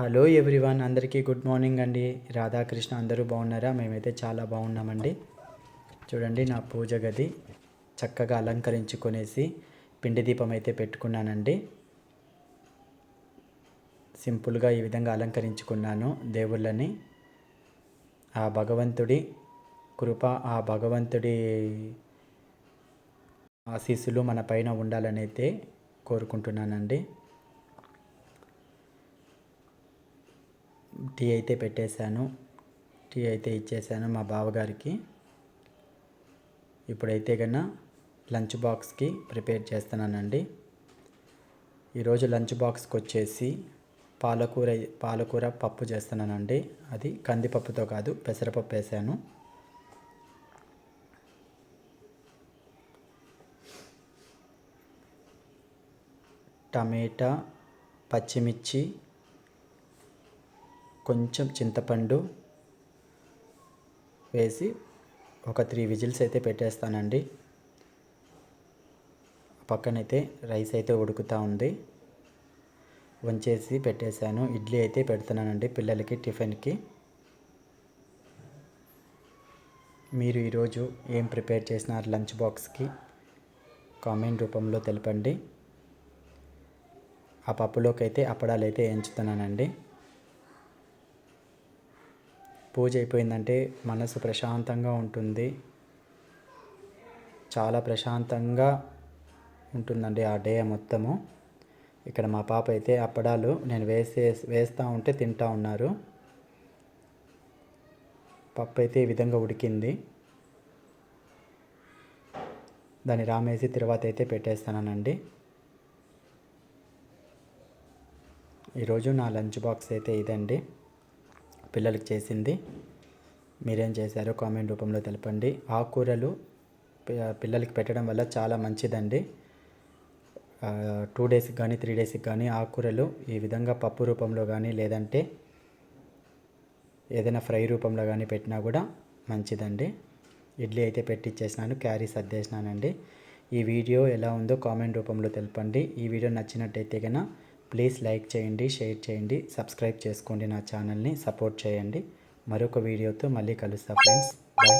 Hello everyone, అందరికీ good morning అండి. రాధాకృష్ణ అందరూ బాగున్నారా? మేమైతే చాలా బాగున్నామండి. చూడండి, నా పూజ గది చక్కగా అలంకరించుకొనేసి పిండి దీపం అయితే పెట్టుకున్నానండి. సింపుల్గా ఈ విధంగా అలంకరించుకున్నాను దేవుళ్ళని. ఆ భగవంతుడి కృప, ఆ భగవంతుడి ఆశీస్సులు మన పైన ఉండాలని అయితే కోరుకుంటున్నానండి. టీ అయితే పెట్టేశాను, టీ అయితే ఇచ్చేసాను మా బావగారికి. ఇప్పుడైతే కన్నా లంచ్ బాక్స్కి ప్రిపేర్ చేస్తున్నానండి. ఈరోజు లంచ్ బాక్స్కి వచ్చేసి పాలకూర పప్పు చేస్తున్నానండి. అది కందిపప్పుతో కాదు, పెసరపప్పు వేసాను. టమాటా, పచ్చిమిర్చి, కొంచెం చింతపండు వేసి ఒక 3 విజిల్స్ అయితే పెట్టేస్తానండి. పక్కనైతే రైస్ అయితే ఉడుకుతూ ఉంది, వంచేసి పెట్టేశాను. ఇడ్లీ అయితే పెడుతున్నానండి పిల్లలకి టిఫిన్కి. మీరు ఈరోజు ఏం ప్రిపేర్ చేసినారు లంచ్ బాక్స్కి? కామెంట్ రూపంలో తెలపండి. ఆ పప్పులోకి అయితే అప్పడాలు అయితే వేయించుతున్నానండి. పూజ అయిపోయిందంటే మనసు ప్రశాంతంగా ఉంటుంది, చాలా ప్రశాంతంగా ఉంటుందండి ఆ డే మొత్తము. ఇక్కడ మా పాప అయితే అప్పడాలు నేను వేస్తూ ఉంటే తింటూ ఉన్నారు. పప్పు అయితే ఈ విధంగా ఉడికింది, దాన్ని రామేసి తర్వాత అయితే పెట్టేస్తానండి. ఈరోజు నా లంచ్ బాక్స్ అయితే ఇదండి, పిల్లలకి చేసింది. మీరేం చేశారో కామెంట్ రూపంలో తెలపండి. ఆకుకూరలు పిల్లలకి పెట్టడం వల్ల చాలా మంచిదండి. 2 డేస్కి కానీ 3 డేస్కి కానీ ఆకుకూరలు ఈ విధంగా పప్పు రూపంలో కానీ లేదంటే ఏదైనా ఫ్రై రూపంలో కానీ పెట్టినా కూడా మంచిదండి. ఇడ్లీ అయితే పెట్టిచ్చేసినాను, క్యారీ సర్దేసినానండి. ఈ వీడియో ఎలా ఉందో కామెంట్ రూపంలో తెలపండి. ఈ వీడియో నచ్చినట్టయితే కనుక ప్లీజ్ లైక్ చేయండి, షేర్ చేయండి, సబ్స్క్రైబ్ చేసుకోండి, నా ఛానల్ని సపోర్ట్ చేయండి. మరొక వీడియోతో మళ్ళీ కలుస్తా ఫ్రెండ్స్. బాయ్.